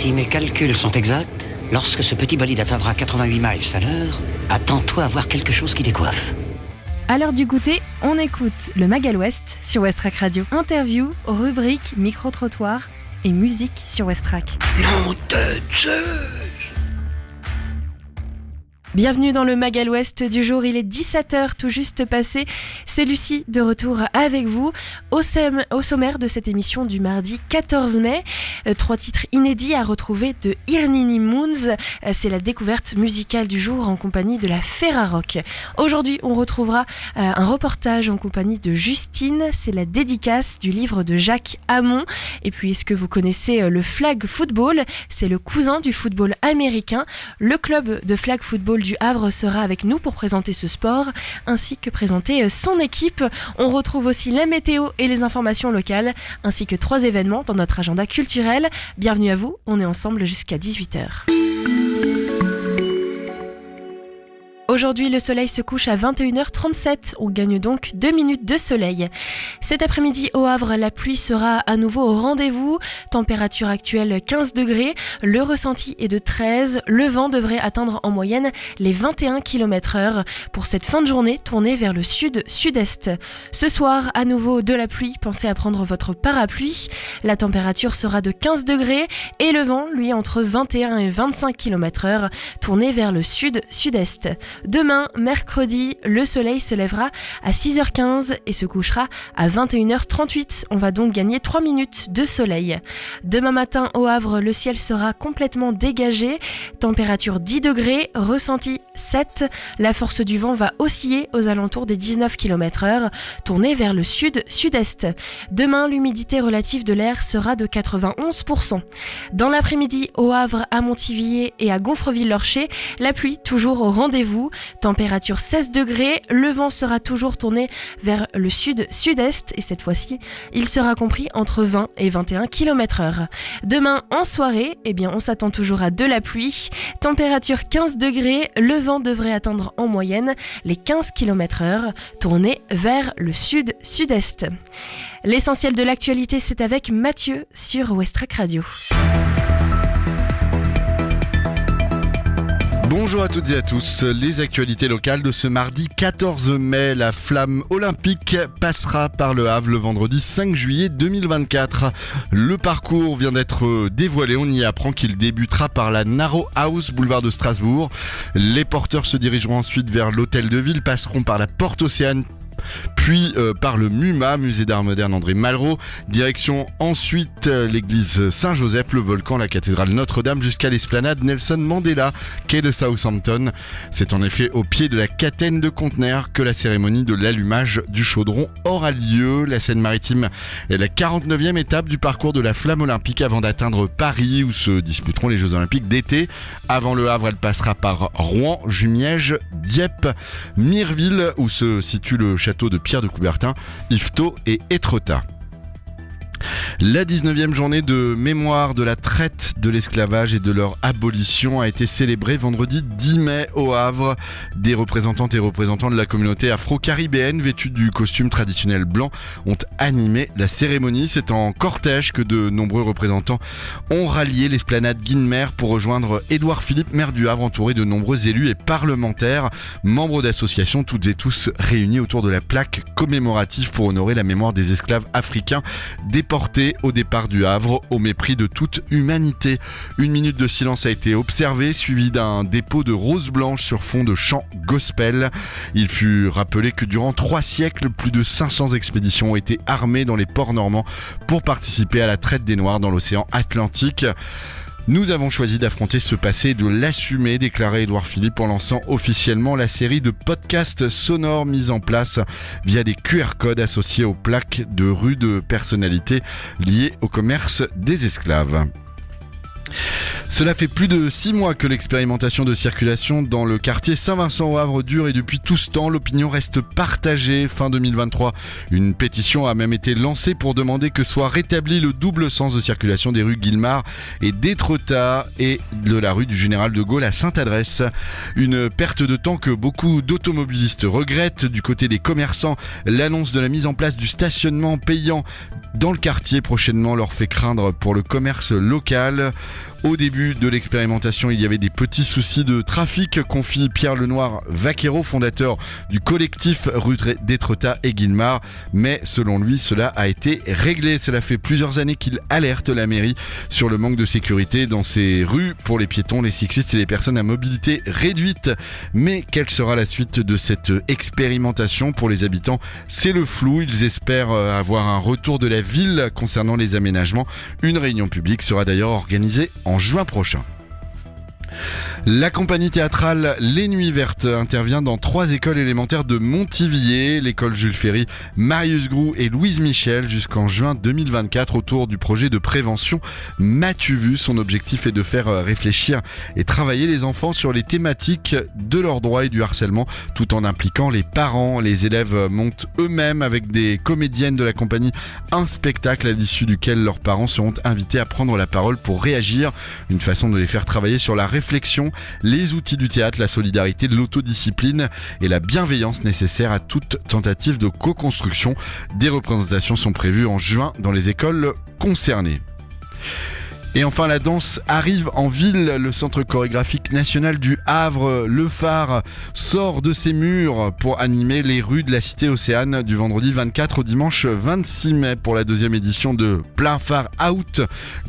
Si mes calculs sont exacts, lorsque ce petit bolide atteindra 88 miles à l'heure, attends-toi à voir quelque chose qui décoiffe. À l'heure du goûter, on écoute le Magal West sur Westrack Radio. Interview, rubrique, micro-trottoir et musique sur Westrack. Nom de Zeus! Bienvenue dans le Magal West du jour, il est 17h tout juste passé. C'est Lucie de retour avec vous au sommaire de cette émission du mardi 14 mai. 3 titres inédits à retrouver de Irnini Moons. C'est la découverte musicale du jour en compagnie de la Ferrarock. Aujourd'hui, on retrouvera un reportage en compagnie de Justine. C'est la dédicace du livre de Jacques Hamon. Et puis, est-ce que vous connaissez le flag football? C'est le cousin du football américain. Le club de flag football du Havre sera avec nous pour présenter ce sport ainsi que présenter son équipe. On retrouve aussi la météo et les informations locales ainsi que 3 événements dans notre agenda culturel. Bienvenue à vous, on est ensemble jusqu'à 18h. Aujourd'hui, le soleil se couche à 21h37. On gagne donc 2 minutes de soleil. Cet après-midi, au Havre, la pluie sera à nouveau au rendez-vous. Température actuelle 15 degrés. Le ressenti est de 13. Le vent devrait atteindre en moyenne les 21 km/h. Pour cette fin de journée, tournée vers le sud-sud-est. Ce soir, à nouveau de la pluie. Pensez à prendre votre parapluie. La température sera de 15 degrés. Et le vent, lui, entre 21 et 25 km/h. Tournée vers le sud-sud-est. Demain, mercredi, le soleil se lèvera à 6h15 et se couchera à 21h38. On va donc gagner 3 minutes de soleil. Demain matin, au Havre, le ciel sera complètement dégagé. Température 10 degrés, ressenti 7. La force du vent va osciller aux alentours des 19 km/h, tournée vers le sud-sud-est. Demain, l'humidité relative de l'air sera de 91%. Dans l'après-midi, au Havre, à Montivilliers et à Gonfreville-Lorcher, la pluie toujours au rendez-vous. Température 16 degrés, le vent sera toujours tourné vers le sud-sud-est et cette fois-ci, il sera compris entre 20 et 21 km/h. Demain, en soirée, on s'attend toujours à de la pluie. Température 15 degrés, le vent devrait atteindre en moyenne les 15 km/h, tourné vers le sud-sud-est. L'essentiel de l'actualité, c'est avec Mathieu sur Westrack Radio. Bonjour à toutes et à tous, les actualités locales de ce mardi 14 mai. La flamme olympique passera par le Havre le vendredi 5 juillet 2024. Le parcours vient d'être dévoilé, on y apprend qu'il débutera par la Narrow House, boulevard de Strasbourg. Les porteurs se dirigeront ensuite vers l'hôtel de ville, passeront par la porte Océane, puis par le MUMA, musée d'art moderne André Malraux, direction ensuite l'église Saint-Joseph, le volcan, la cathédrale Notre-Dame jusqu'à l'esplanade Nelson Mandela, quai de Southampton. C'est en effet au pied de la Catène de conteneurs que la cérémonie de l'allumage du chaudron aura lieu. La Seine-Maritime est la 49e étape du parcours de la flamme olympique avant d'atteindre Paris où se disputeront les Jeux olympiques d'été. Avant le Havre, elle passera par Rouen, Jumièges, Dieppe, Mireville où se situe le château de Pierre de Coubertin, Yvetot et Étretat. La 19e journée de mémoire de la traite de l'esclavage et de leur abolition a été célébrée vendredi 10 mai au Havre. Des représentantes et représentants de la communauté afro-caribéenne vêtus du costume traditionnel blanc ont animé la cérémonie. C'est en cortège que de nombreux représentants ont rallié l'esplanade Guinemer pour rejoindre Édouard Philippe, maire du Havre, entouré de nombreux élus et parlementaires, membres d'associations, toutes et tous réunis autour de la plaque commémorative pour honorer la mémoire des esclaves africains déportés au départ du Havre au mépris de toute humanité. 1 minute de silence a été observée, suivie d'un dépôt de roses blanches sur fond de chants gospel. Il fut rappelé que durant 3 siècles, plus de 500 expéditions ont été armées dans les ports normands pour participer à la traite des Noirs dans l'océan Atlantique. Nous avons choisi d'affronter ce passé et de l'assumer, déclarait Édouard Philippe en lançant officiellement la série de podcasts sonores mise en place via des QR codes associés aux plaques de rue de personnalités liées au commerce des esclaves. Cela fait plus de 6 mois que l'expérimentation de circulation dans le quartier Saint-Vincent au Havre dure et depuis tout ce temps, l'opinion reste partagée. Fin 2023, une pétition a même été lancée pour demander que soit rétabli le double sens de circulation des rues Guillemard et d'Étretat et de la rue du Général de Gaulle à Sainte-Adresse. Une perte de temps que beaucoup d'automobilistes regrettent. Du côté des commerçants, l'annonce de la mise en place du stationnement payant dans le quartier prochainement leur fait craindre pour le commerce local. Au début de l'expérimentation, il y avait des petits soucis de trafic, confie Pierre Lenoir Vaquero, fondateur du collectif Rue d'Étretat et Guillemard. Mais selon lui, cela a été réglé. Cela fait plusieurs années qu'il alerte la mairie sur le manque de sécurité dans ces rues pour les piétons, les cyclistes et les personnes à mobilité réduite. Mais quelle sera la suite de cette expérimentation pour les habitants? C'est le flou. Ils espèrent avoir un retour de la ville concernant les aménagements. Une réunion publique sera d'ailleurs organisée en juin prochain. La compagnie théâtrale Les Nuits Vertes intervient dans 3 écoles élémentaires de Montivilliers, l'école Jules Ferry, Marius Groux et Louise Michel jusqu'en juin 2024 autour du projet de prévention M'as-tu vu? Son objectif est de faire réfléchir et travailler les enfants sur les thématiques de leurs droits et du harcèlement tout en impliquant les parents. Les élèves montent eux-mêmes avec des comédiennes de la compagnie un spectacle à l'issue duquel leurs parents seront invités à prendre la parole pour réagir. Une façon de les faire travailler sur la réflexion, les outils du théâtre, la solidarité, l'autodiscipline et la bienveillance nécessaires à toute tentative de co-construction. Des représentations sont prévues en juin dans les écoles concernées. Et enfin, la danse arrive en ville. Le Centre chorégraphique national du Havre, le Phare, sort de ses murs pour animer les rues de la cité Océane du vendredi 24 au dimanche 26 mai pour la 2e édition de Plein Phare Out.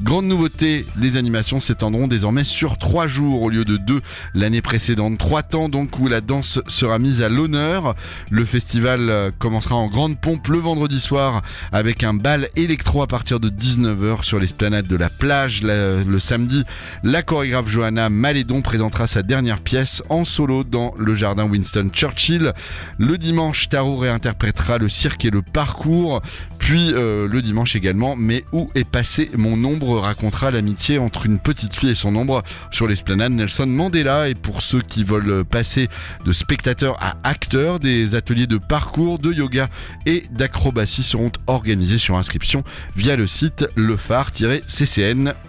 Grande nouveauté, les animations s'étendront désormais sur 3 jours au lieu de 2 l'année précédente. 3 temps donc où la danse sera mise à l'honneur. Le festival commencera en grande pompe le vendredi soir avec un bal électro à partir de 19h sur l'esplanade de la plage. Le samedi, la chorégraphe Johanna Malédon présentera sa dernière pièce en solo dans le jardin Winston Churchill. Le dimanche, Tarot réinterprétera le cirque et le parcours. Puis le dimanche également, Mais où est passé mon ombre racontera l'amitié entre une petite fille et son ombre sur l'esplanade Nelson Mandela. Et pour ceux qui veulent passer de spectateurs à acteurs, des ateliers de parcours, de yoga et d'acrobatie seront organisés sur inscription via le site lephare-ccn.fr.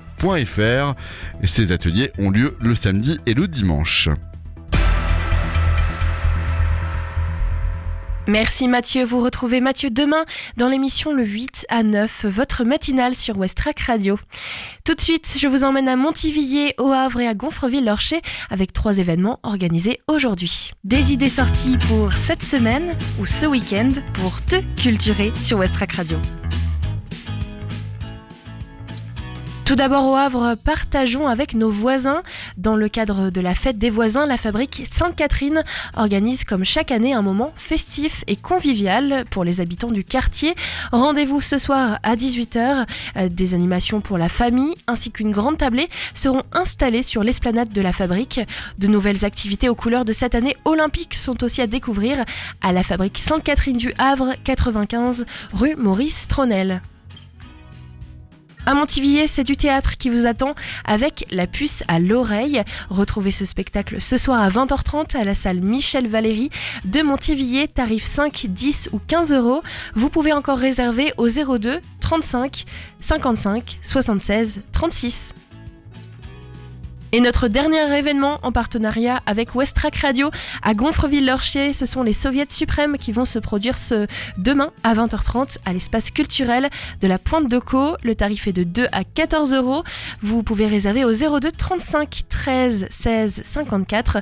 Ces ateliers ont lieu le samedi et le dimanche. Merci Mathieu, vous retrouvez Mathieu demain dans l'émission le 8 à 9, votre matinale sur Westrack Radio. Tout de suite, je vous emmène à Montivilliers, au Havre et à Gonfreville-Lorcher avec 3 événements organisés aujourd'hui. Des idées sorties pour cette semaine ou ce week-end pour te culturer sur Westrack Radio. Tout d'abord au Havre, partageons avec nos voisins. Dans le cadre de la fête des voisins, la fabrique Sainte-Catherine organise comme chaque année un moment festif et convivial pour les habitants du quartier. Rendez-vous ce soir à 18h. Des animations pour la famille ainsi qu'une grande tablée seront installées sur l'esplanade de la fabrique. De nouvelles activités aux couleurs de cette année olympique sont aussi à découvrir à la fabrique Sainte-Catherine du Havre, 95 rue Maurice Tronel. À Montivilliers, c'est du théâtre qui vous attend avec La Puce à l'oreille. Retrouvez ce spectacle ce soir à 20h30 à la salle Michel Valéry de Montivilliers, tarif 5, 10 ou 15 €. Vous pouvez encore réserver au 02 35 55 76 36. Et notre dernier événement en partenariat avec Westrack Radio à Gonfreville-Lorcher, ce sont les Soviets suprêmes qui vont se produire demain à 20h30 à l'espace culturel de la Pointe de Caux. Le tarif est de 2 à 14 €. Vous pouvez réserver au 02 35 13 16 54.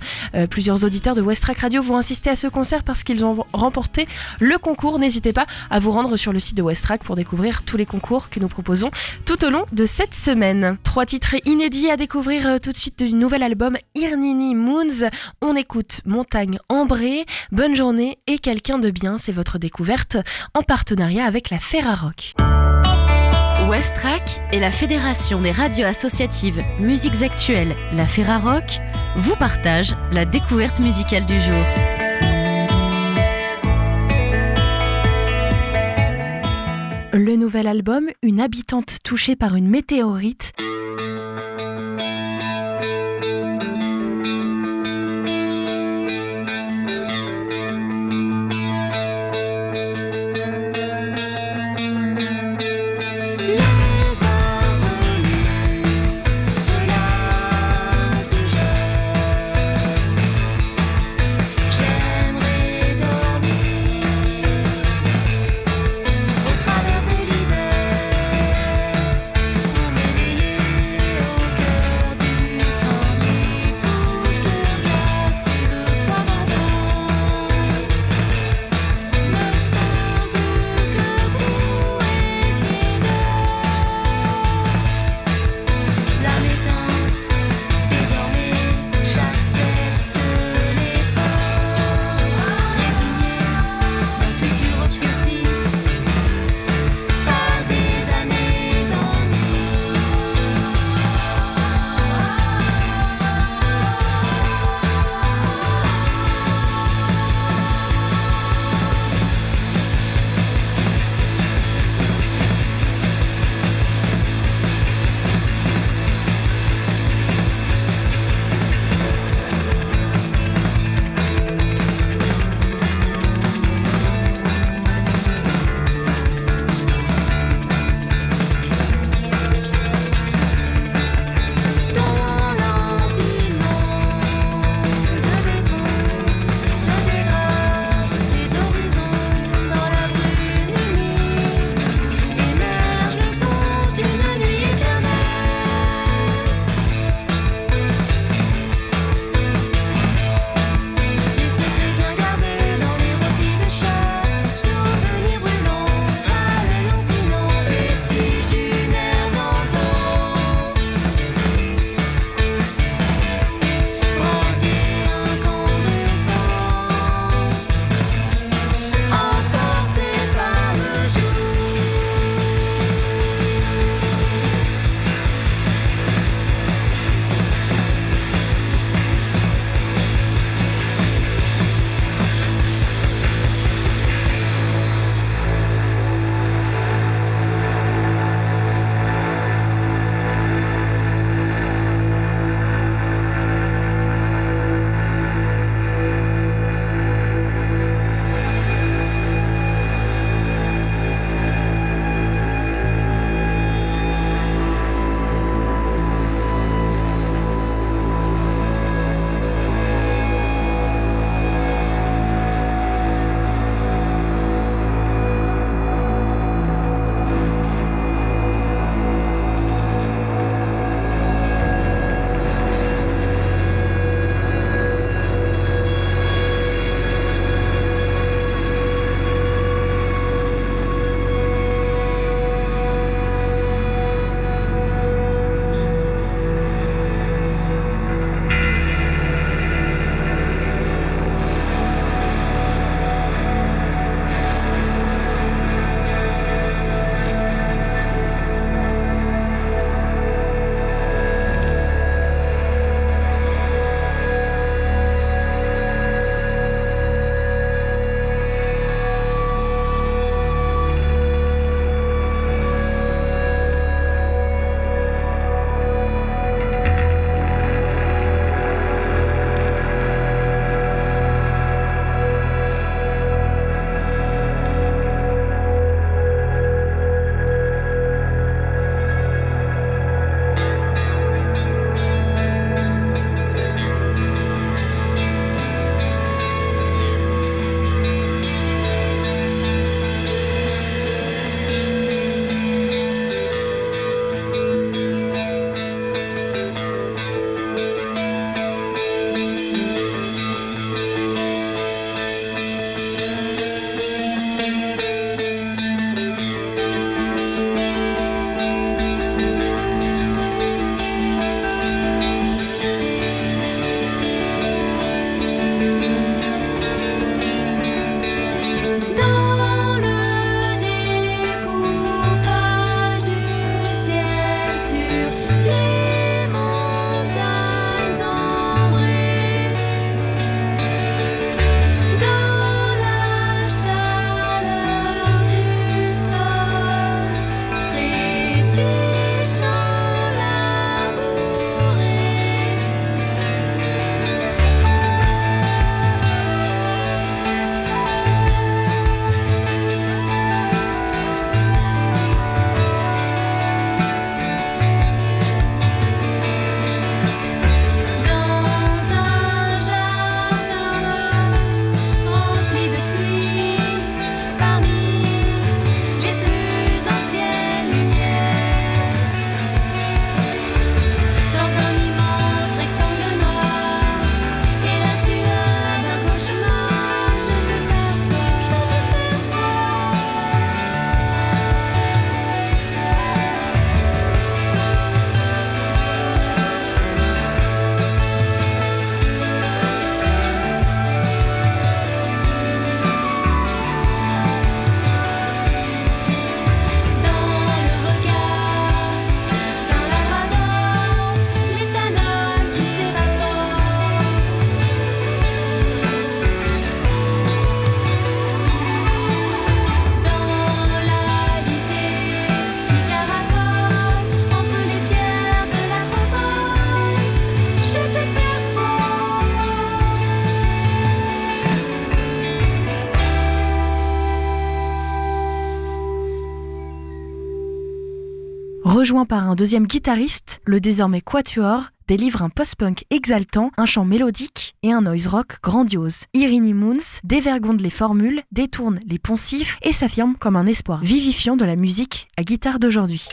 Plusieurs auditeurs de Westrack Radio vont assister à ce concert parce qu'ils ont remporté le concours. N'hésitez pas à vous rendre sur le site de Westrack pour découvrir tous les concours que nous proposons tout au long de cette semaine. 3 titres inédits à découvrir tout de suite du nouvel album Irnini Moons. On écoute Montagne Ambrée, Bonne journée et Quelqu'un de bien. C'est votre découverte en partenariat avec la Ferrarock. Westrack et la Fédération des radios associatives Musiques Actuelles, la Ferrarock, vous partagent la découverte musicale du jour. Le nouvel album, une habitante touchée par une météorite. Au travers de l'hiver, on est liés. rejoint par un deuxième guitariste, le désormais Quatuor délivre un post-punk exaltant, un chant mélodique et un noise rock grandiose. Irini Moons dévergonde les formules, détourne les poncifs et s'affirme comme un espoir vivifiant de la musique à guitare d'aujourd'hui.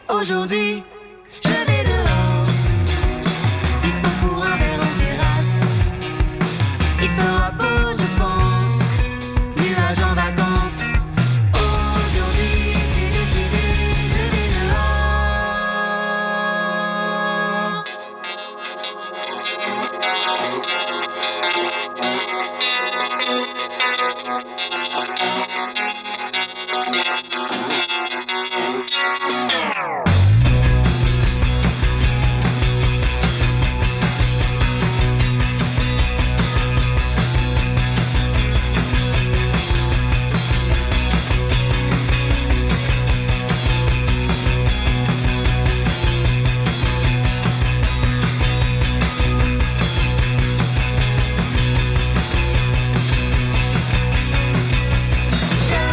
Aujourd'hui, je vais dehors, dispo pour un verre en terrasse. Il fera beau, je pense, nuages en vacances. Aujourd'hui, c'est décidé, je vais dehors. Je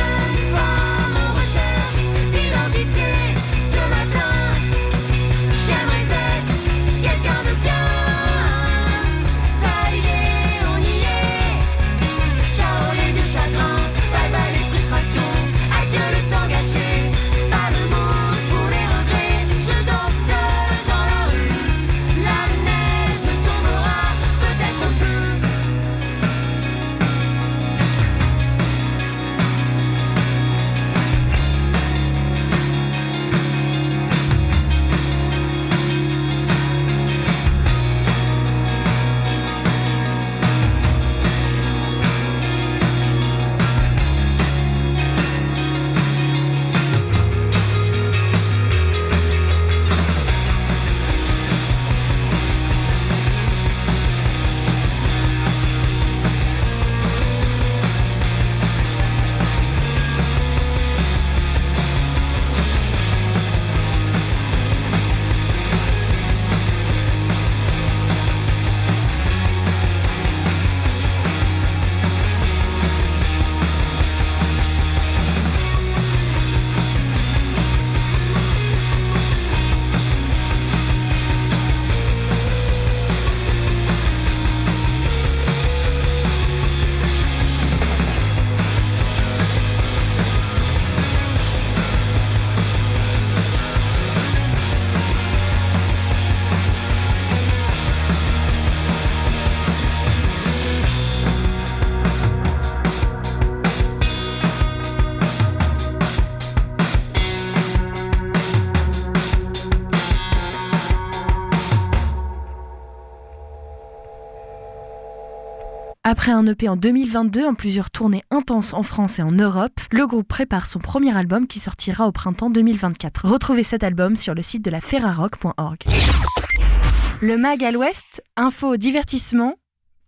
Après un EP en 2022, en plusieurs tournées intenses en France et en Europe, le groupe prépare son premier album qui sortira au printemps 2024. Retrouvez cet album sur le site de la ferrarock.org. Le Mag à l'Ouest, info, divertissement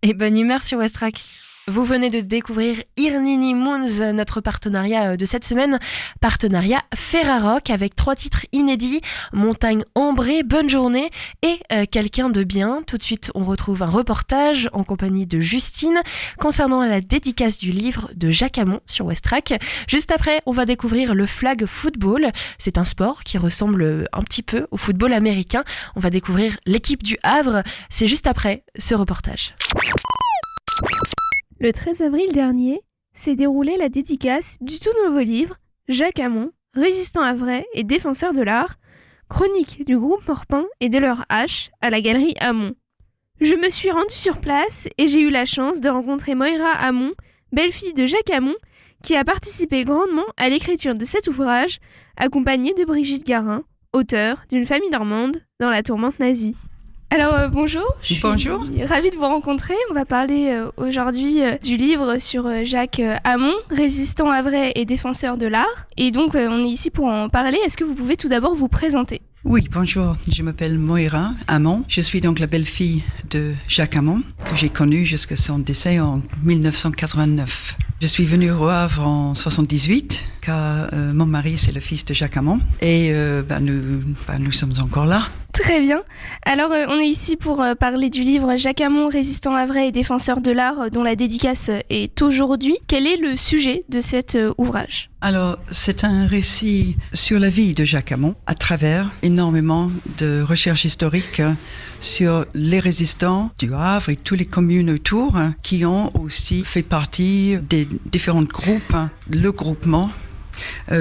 et bonne humeur sur Westrack. Vous venez de découvrir Irnini Moons, notre partenariat de cette semaine, partenariat Ferrarock avec 3 titres inédits, Montagne Ambrée, Bonne Journée et Quelqu'un de bien. Tout de suite, on retrouve un reportage en compagnie de Justine concernant la dédicace du livre de Jacques Hamon sur Westrack. Juste après, on va découvrir le flag football. C'est un sport qui ressemble un petit peu au football américain. On va découvrir l'équipe du Havre. C'est juste après ce reportage. Le 13 avril dernier s'est déroulée la dédicace du tout nouveau livre Jacques Hamon, résistant havrais et défenseur de l'art, chronique du groupe Morpin et de leur H à la galerie Hamon. Je me suis rendue sur place et j'ai eu la chance de rencontrer Moira Hamon, belle-fille de Jacques Hamon, qui a participé grandement à l'écriture de cet ouvrage, accompagnée de Brigitte Garin, auteure d'une famille normande dans la tourmente nazie. Alors bonjour, je suis ravie de vous rencontrer. On va parler aujourd'hui du livre sur Jacques Hamon, résistant havrais et défenseur de l'art. Et donc on est ici pour en parler. Est-ce que vous pouvez tout d'abord vous présenter ? Oui, bonjour, je m'appelle Moira Hamon. Je suis donc la belle-fille de Jacques Hamon, que j'ai connu jusqu'à son décès en 1989. Je suis venue au Havre en 78, car mon mari, c'est le fils de Jacques Hamon. Et nous sommes encore là. Très bien. Alors, on est ici pour parler du livre Jacques Hamon, résistant havrais et défenseur de l'art, dont la dédicace est aujourd'hui. Quel est le sujet de cet ouvrage ? Alors, c'est un récit sur la vie de Jacques Hamon, à travers énormément de recherches historiques sur les résistants du Havre et toutes les communes autour qui ont aussi fait partie des différents groupes, le groupement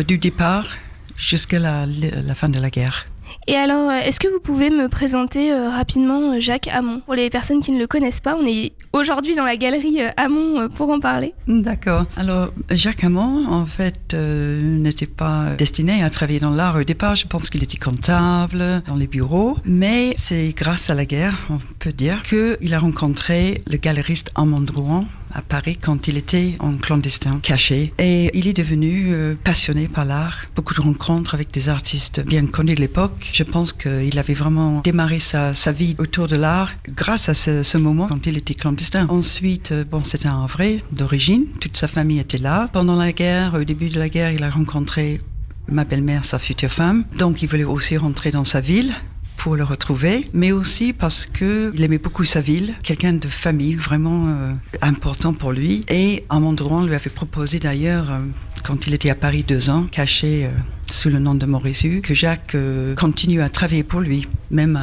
du départ jusqu'à la fin de la guerre. Et alors, est-ce que vous pouvez me présenter rapidement Jacques Hamon ? Pour les personnes qui ne le connaissent pas, on est aujourd'hui dans la galerie Hamon pour en parler. D'accord. Alors, Jacques Hamon, en fait, n'était pas destiné à travailler dans l'art au départ. Je pense qu'il était comptable dans les bureaux. Mais c'est grâce à la guerre, on peut dire, qu'il a rencontré le galeriste Armand Drouin à Paris quand il était en clandestin, caché. Et il est devenu passionné par l'art. Beaucoup de rencontres avec des artistes bien connus de l'époque. Je pense qu'il avait vraiment démarré sa vie autour de l'art grâce à ce moment quand il était clandestin. Ensuite, c'était un vrai d'origine. Toute sa famille était là. Pendant la guerre, au début de la guerre, il a rencontré ma belle-mère, sa future femme. Donc, il voulait aussi rentrer dans sa ville pour le retrouver, mais aussi parce qu'il aimait beaucoup sa ville, quelqu'un de famille vraiment important pour lui. Et Armand Drouin lui avait proposé d'ailleurs, quand il était à Paris 2 ans, caché sous le nom de Morézu, que Jacques continue à travailler pour lui. Même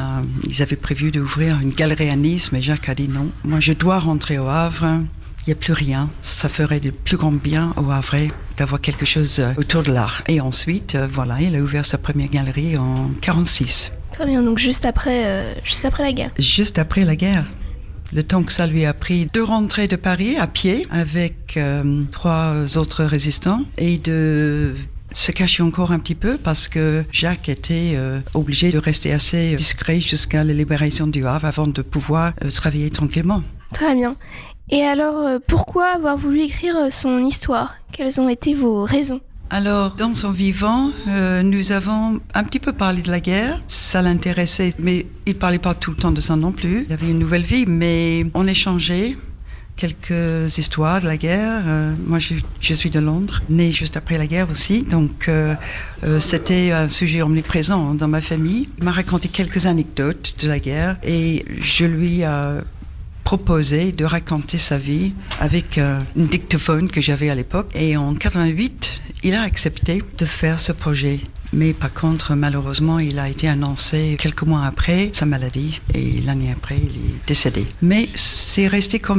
ils avaient prévu d'ouvrir une galerie à Nice, mais Jacques a dit non, moi je dois rentrer au Havre. Il n'y a plus rien. Ça ferait de plus grand bien au Havre d'avoir quelque chose autour de l'art. Et ensuite, il a ouvert sa première galerie en 1946. Très bien, donc juste après la guerre. Juste après la guerre. Le temps que ça lui a pris de rentrer de Paris à pied avec 3 autres résistants et de se cacher encore un petit peu parce que Jacques était obligé de rester assez discret jusqu'à la libération du Havre avant de pouvoir travailler tranquillement. Très bien. Et alors, pourquoi avoir voulu écrire son histoire ? Quelles ont été vos raisons ? Alors, dans son vivant, nous avons un petit peu parlé de la guerre. Ça l'intéressait, mais il ne parlait pas tout le temps de ça non plus. Il avait une nouvelle vie, mais on échangeait quelques histoires de la guerre. Moi, je suis de Londres, née juste après la guerre aussi. Donc, c'était un sujet omniprésent dans ma famille. Il m'a raconté quelques anecdotes de la guerre et je lui ai proposé de raconter sa vie avec une dictaphone que j'avais à l'époque. Et en 88, il a accepté de faire ce projet. Mais par contre, malheureusement, il a été annoncé quelques mois après sa maladie et l'année après, il est décédé. Mais c'est resté quand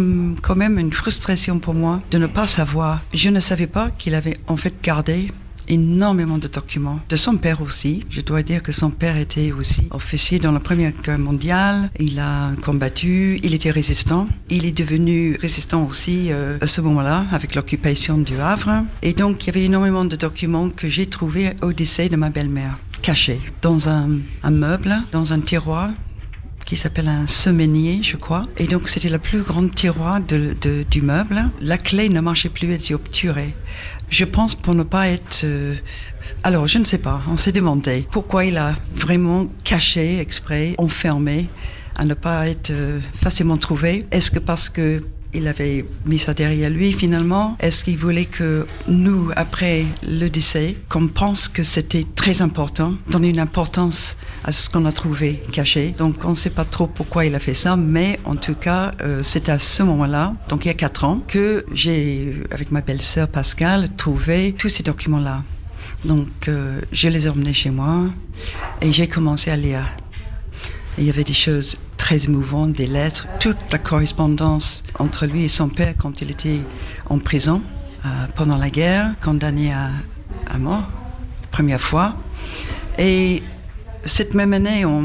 même une frustration pour moi de ne pas savoir. Je ne savais pas qu'il avait en fait gardé énormément de documents. De son père aussi. Je dois dire que son père était aussi officier dans la Première Guerre mondiale. Il a combattu, il était résistant. Il est devenu résistant aussi à ce moment-là, avec l'occupation du Havre. Et donc, il y avait énormément de documents que j'ai trouvés au décès de ma belle-mère, cachés dans un meuble, dans un tiroir qui s'appelle un semainier, je crois. Et donc, c'était la plus grande tiroir du meuble. La clé ne marchait plus, elle était obturée. Je pense pour ne pas être... Alors, je ne sais pas. On s'est demandé pourquoi il a vraiment caché, exprès, enfermé, à ne pas être facilement trouvé. Est-ce que parce que il avait mis ça derrière lui finalement? Est-ce qu'il voulait que nous, après le décès, qu'on pense que c'était très important, donner une importance à ce qu'on a trouvé caché? Donc on ne sait pas trop pourquoi il a fait ça, mais en tout cas, c'est à ce moment-là, donc il y a 4 ans, que j'ai, avec ma belle-sœur Pascale, trouvé tous ces documents-là. Donc je les ai emmenés chez moi et j'ai commencé à lire. Et il y avait des choses très émouvantes, des lettres, toute la correspondance entre lui et son père quand il était en prison pendant la guerre, condamné à mort, première fois. Et cette même année, en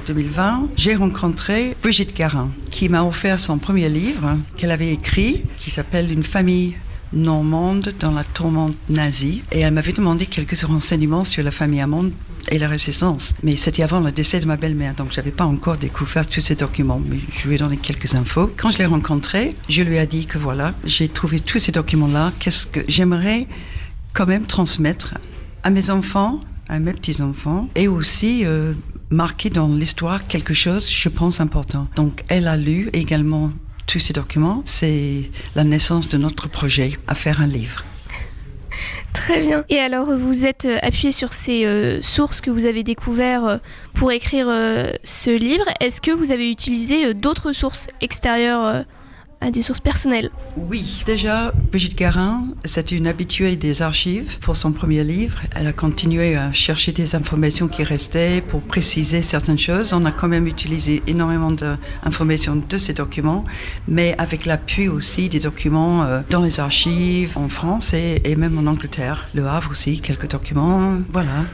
2020, j'ai rencontré Brigitte Garin, qui m'a offert son premier livre qu'elle avait écrit, qui s'appelle « Une famille normande dans la tourmente nazie ». Et elle m'avait demandé quelques renseignements sur la famille allemande et la résistance. Mais c'était avant le décès de ma belle-mère, donc je n'avais pas encore découvert tous ces documents, mais je lui ai donné quelques infos. Quand je l'ai rencontrée, je lui ai dit que voilà, j'ai trouvé tous ces documents-là, qu'est-ce que j'aimerais quand même transmettre à mes enfants, à mes petits-enfants, et aussi marquer dans l'histoire quelque chose, je pense, important. Donc elle a lu également tous ces documents. C'est la naissance de notre projet à faire un livre. Très bien. Et alors, vous êtes appuyé sur ces sources que vous avez découvertes pour écrire ce livre. Est-ce que vous avez utilisé d'autres sources extérieures à des sources personnelles? Oui, déjà, Brigitte Garin, c'était une habituée des archives pour son premier livre. Elle a continué à chercher des informations qui restaient pour préciser certaines choses. On a quand même utilisé énormément d'informations de ces documents, mais avec l'appui aussi des documents dans les archives en France et même en Angleterre. Le Havre aussi, quelques documents, voilà.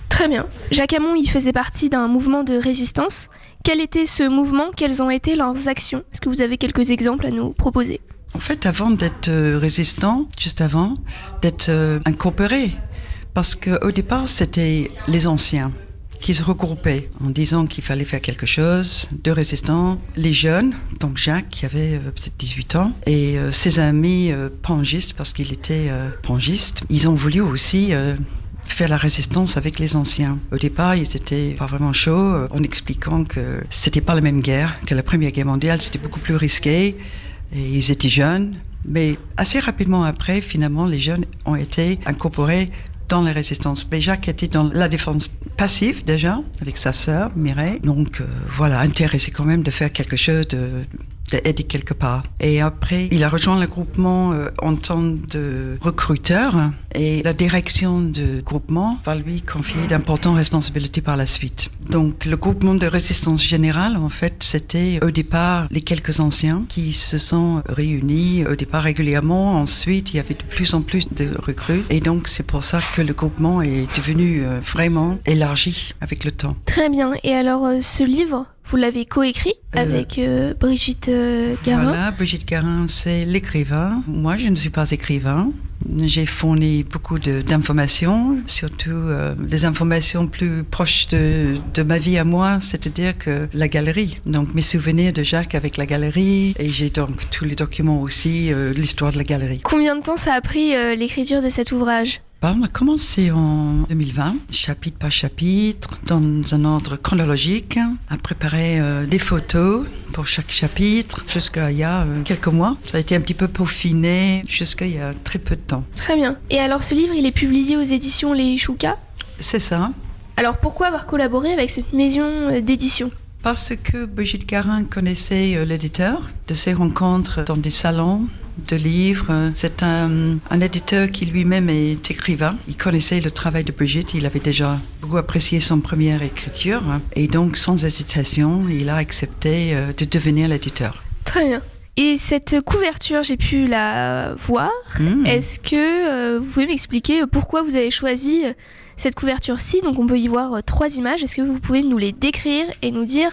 Très bien. Jacques Hamon, il faisait partie d'un mouvement de résistance. Quel était ce mouvement? Quelles ont été leurs actions? Est-ce que vous avez quelques exemples à nous proposer? En fait, avant d'être résistant, juste avant, d'être incorporé. Parce qu'au départ, c'était les anciens qui se regroupaient en disant qu'il fallait faire quelque chose de résistant. Les jeunes, donc Jacques, qui avait peut-être 18 ans, et ses amis pangistes, parce qu'il était pangiste, ils ont voulu aussi... faire la résistance avec les anciens. Au départ, ils étaient pas vraiment chauds en expliquant que c'était pas la même guerre, que la Première Guerre mondiale, c'était beaucoup plus risqué et ils étaient jeunes. Mais assez rapidement après, finalement, les jeunes ont été incorporés dans la résistance. Mais Jacques était dans la défense passive déjà, avec sa sœur Mireille. Donc voilà, intéressé quand même de faire quelque chose, d'aider quelque part. Et après, il a rejoint le groupement en tant de recruteur et la direction du groupement va lui confier d'importantes responsabilités par la suite. Donc le groupement de résistance générale, en fait, c'était au départ les quelques anciens qui se sont réunis au départ régulièrement. Ensuite, il y avait de plus en plus de recrues et donc c'est pour ça que le groupement est devenu vraiment élargi avec le temps. Très bien. Et alors, ce livre, vous l'avez coécrit avec Brigitte Garin. Voilà, Brigitte Garin, c'est l'écrivain. Moi, je ne suis pas écrivain. J'ai fourni beaucoup d'informations, surtout des informations plus proches de ma vie à moi, c'est-à-dire que la galerie. Donc, mes souvenirs de Jacques avec la galerie. Et j'ai donc tous les documents aussi, l'histoire de la galerie. Combien de temps ça a pris l'écriture de cet ouvrage? On a commencé en 2020, chapitre par chapitre, dans un ordre chronologique, à préparer des photos pour chaque chapitre, jusqu'à il y a quelques mois. Ça a été un petit peu peaufiné jusqu'à il y a très peu de temps. Très bien. Et alors ce livre, il est publié aux éditions Les Choucas? C'est ça. Alors pourquoi avoir collaboré avec cette maison d'édition? Parce que Brigitte Garin connaissait l'éditeur de ses rencontres dans des salons de livres. C'est un éditeur qui lui-même est écrivain. Il connaissait le travail de Brigitte. Il avait déjà beaucoup apprécié son première écriture. Et donc, sans hésitation, il a accepté de devenir l'éditeur. Très bien. Et cette couverture, j'ai pu la voir. Est-ce que vous pouvez m'expliquer pourquoi vous avez choisi cette couverture-ci? Donc, on peut y voir 3 images. Est-ce que vous pouvez nous les décrire et nous dire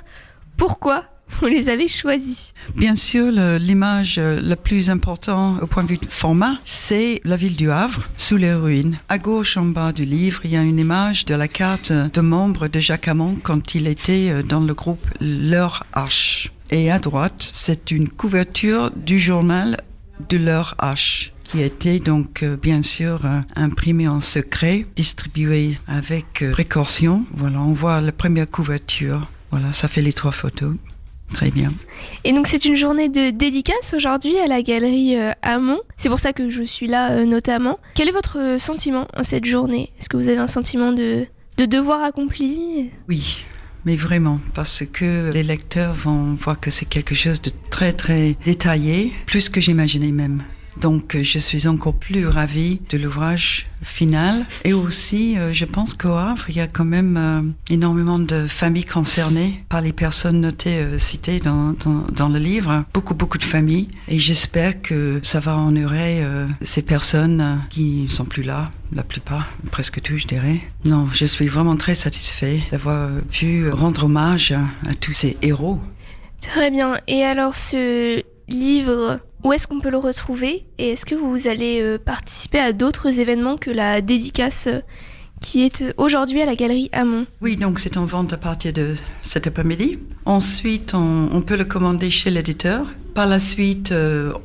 pourquoi vous les avez choisis? Bien sûr, l'image la plus importante au point de vue de format, c'est la ville du Havre, sous les ruines. À gauche, en bas du livre, il y a une image de la carte de membre de Jacques Hamon quand il était dans le groupe L'Heure H. Et à droite, c'est une couverture du journal de L'Heure H, qui était donc bien sûr imprimé en secret, distribué avec précaution. Voilà, on voit la première couverture. Voilà, ça fait les 3 photos. Très bien. Et donc c'est une journée de dédicace aujourd'hui à la galerie Hamon. C'est pour ça que je suis là notamment. Quel est votre sentiment en cette journée? Est-ce que vous avez un sentiment de devoir accompli? Oui, mais vraiment, parce que les lecteurs vont voir que c'est quelque chose de très très détaillé, plus que j'imaginais même. Donc je suis encore plus ravie de l'ouvrage final. Et aussi, je pense qu'au Havre, il y a quand même énormément de familles concernées par les personnes notées, citées dans le livre. Beaucoup de familles. Et j'espère que ça va honorer ces personnes qui ne sont plus là, la plupart, presque tous, je dirais. Non, je suis vraiment très satisfait d'avoir pu rendre hommage à tous ces héros. Très bien. Et alors ce livre, où est-ce qu'on peut le retrouver? Et est-ce que vous allez participer à d'autres événements que la dédicace qui est aujourd'hui à la galerie Hamon? Oui, donc c'est en vente à partir de cet après-midi. Ensuite, on peut le commander chez l'éditeur. Par la suite,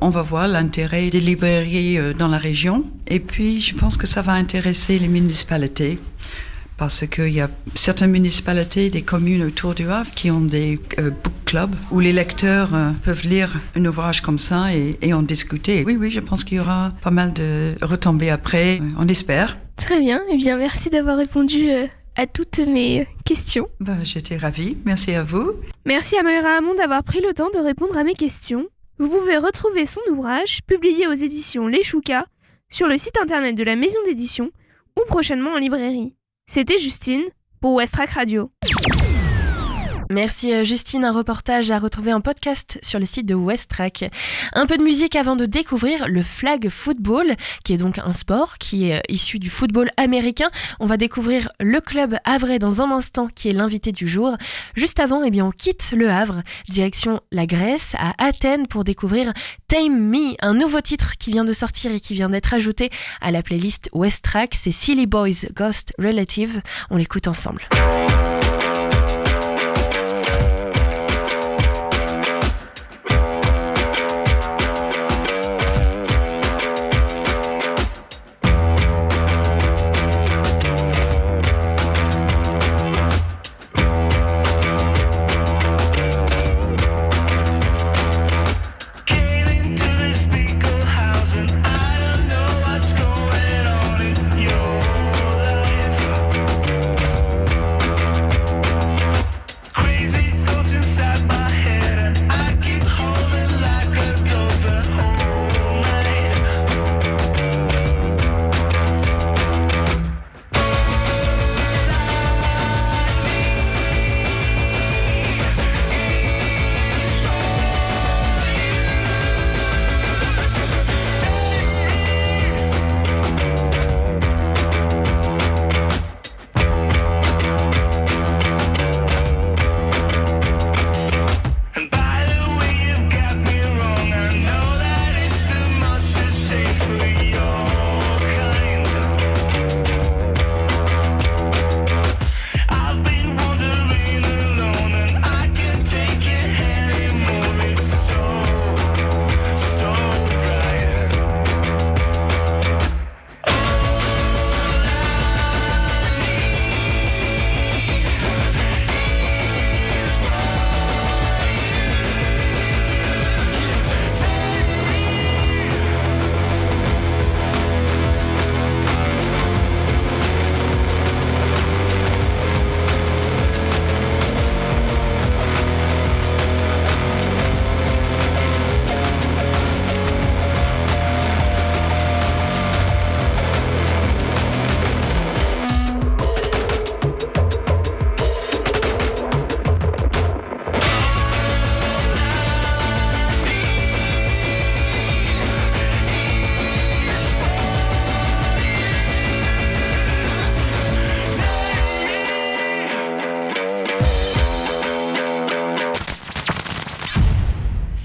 on va voir l'intérêt des librairies dans la région. Et puis, je pense que ça va intéresser les municipalités. Parce qu'il y a certaines municipalités, des communes autour du Havre qui ont des book clubs où les lecteurs peuvent lire un ouvrage comme ça et en discuter. Oui, je pense qu'il y aura pas mal de retombées après, on espère. Très bien, eh bien merci d'avoir répondu à toutes mes questions. J'étais ravie, merci à vous. Merci à Mayra Hamon d'avoir pris le temps de répondre à mes questions. Vous pouvez retrouver son ouvrage, publié aux éditions Les Choucas, sur le site internet de la maison d'édition ou prochainement en librairie. C'était Justine pour Westrack Radio. Merci Justine, un reportage à retrouver en podcast sur le site de Westrack. Un peu de musique avant de découvrir le flag football, qui est donc un sport qui est issu du football américain. On va découvrir le club havrais dans un instant, qui est l'invité du jour. Juste avant, on quitte le Havre, direction la Grèce, à Athènes, pour découvrir Tame Me, un nouveau titre qui vient de sortir et qui vient d'être ajouté à la playlist Westrack. C'est Silly Boys Ghost Relatives. On l'écoute ensemble. Your life.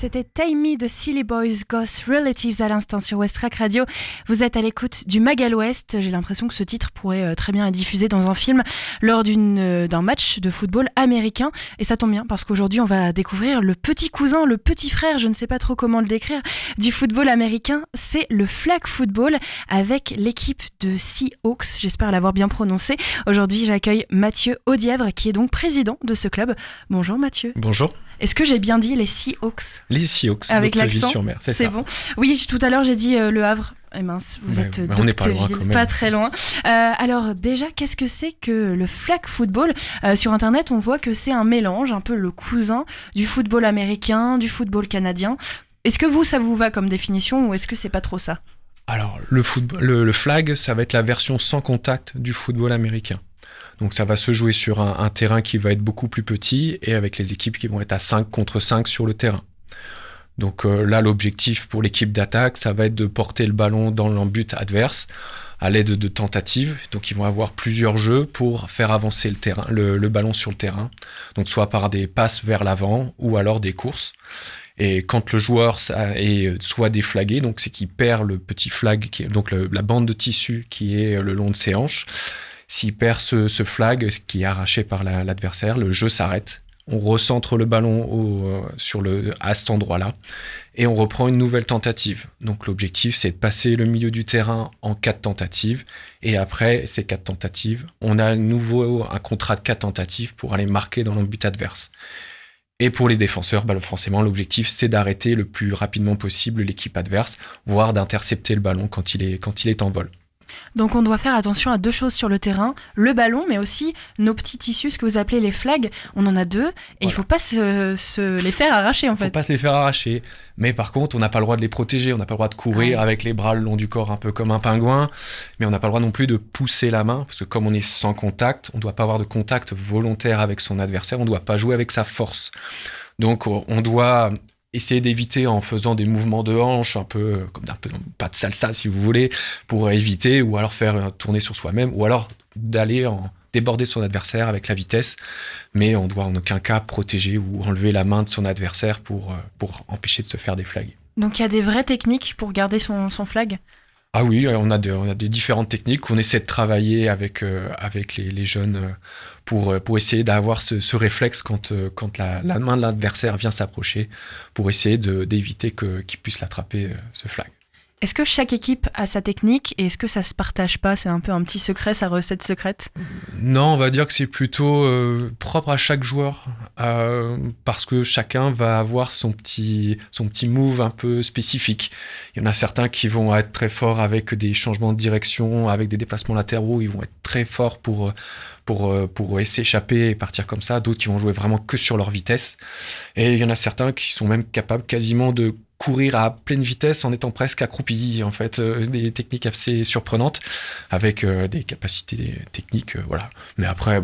c'était Time Me de Silly Boys Ghost Relatives à l'instant sur Westrack Radio. Vous êtes à l'écoute du Mag à l'Ouest. J'ai l'impression que ce titre pourrait très bien être diffusé dans un film lors d'un match de football américain. Et ça tombe bien parce qu'aujourd'hui on va découvrir le petit cousin, le petit frère, je ne sais pas trop comment le décrire, du football américain. C'est le flag football avec l'équipe de Seahawks. J'espère l'avoir bien prononcé. Aujourd'hui j'accueille Mathieu Audièvre qui est donc président de ce club. Bonjour Mathieu. Bonjour. Est-ce que j'ai bien dit les Seahawks ? Les Seahawks, avec l'accent, sur-mer, c'est ça. Bon. Oui, tout à l'heure j'ai dit Le Havre. Eh mince, vous êtes on n'est pas loin quand même. Pas très loin. Alors déjà, qu'est-ce que c'est que le flag football ? Sur Internet, on voit que c'est un mélange, un peu le cousin du football américain, du football canadien. Est-ce que ça vous va comme définition ou est-ce que c'est pas trop ça ? Alors, le flag, ça va être la version sans contact du football américain. Donc ça va se jouer sur un terrain qui va être beaucoup plus petit et avec les équipes qui vont être à 5 contre 5 sur le terrain. Donc là, l'objectif pour l'équipe d'attaque, ça va être de porter le ballon dans l'embut adverse à l'aide de tentatives. Donc ils vont avoir plusieurs jeux pour faire avancer le ballon sur le terrain. Donc soit par des passes vers l'avant ou alors des courses. Et quand le joueur est soit déflagué, donc c'est qu'il perd le petit flag, donc la bande de tissu qui est le long de ses hanches. S'il perd ce flag qui est arraché par l'adversaire, le jeu s'arrête. On recentre le ballon à cet endroit-là et on reprend une nouvelle tentative. Donc l'objectif, c'est de passer le milieu du terrain en 4 tentatives. Et après ces 4 tentatives, on a à nouveau un contrat de 4 tentatives pour aller marquer dans le but adverse. Et pour les défenseurs, forcément, l'objectif, c'est d'arrêter le plus rapidement possible l'équipe adverse, voire d'intercepter le ballon quand il est en vol. Donc on doit faire attention à 2 choses sur le terrain, le ballon, mais aussi nos petits tissus, ce que vous appelez les flags. On en a 2 et voilà. Il ne faut pas se les faire arracher en fait. Il ne faut pas se les faire arracher, mais par contre on n'a pas le droit de les protéger, on n'a pas le droit de courir avec les bras le long du corps un peu comme un pingouin, mais on n'a pas le droit non plus de pousser la main, parce que comme on est sans contact, on ne doit pas avoir de contact volontaire avec son adversaire, on ne doit pas jouer avec sa force. Donc on doit essayer d'éviter en faisant des mouvements de hanche, un peu pas de salsa si vous voulez, pour éviter, ou alors faire tourner sur soi-même, ou alors d'aller déborder son adversaire avec la vitesse, mais on doit en aucun cas protéger ou enlever la main de son adversaire pour empêcher de se faire déflaguer. Donc il y a des vraies techniques pour garder son flag ? Ah oui, on a des différentes techniques qu'on essaie de travailler avec les jeunes pour essayer d'avoir ce réflexe quand la main de l'adversaire vient s'approcher, pour essayer d'éviter qu'il puisse l'attraper, ce flag. Est-ce que chaque équipe a sa technique et est-ce que ça se partage pas ? C'est un peu un petit secret, sa recette secrète ? Non, on va dire que c'est plutôt propre à chaque joueur, parce que chacun va avoir son petit move un peu spécifique. Il y en a certains qui vont être très forts avec des changements de direction, avec des déplacements latéraux, ils vont être très forts pour s'échapper et partir comme ça. D'autres qui vont jouer vraiment que sur leur vitesse. Et il y en a certains qui sont même capables quasiment de courir à pleine vitesse en étant presque accroupi, en fait, des techniques assez surprenantes avec des capacités techniques, voilà. Mais après,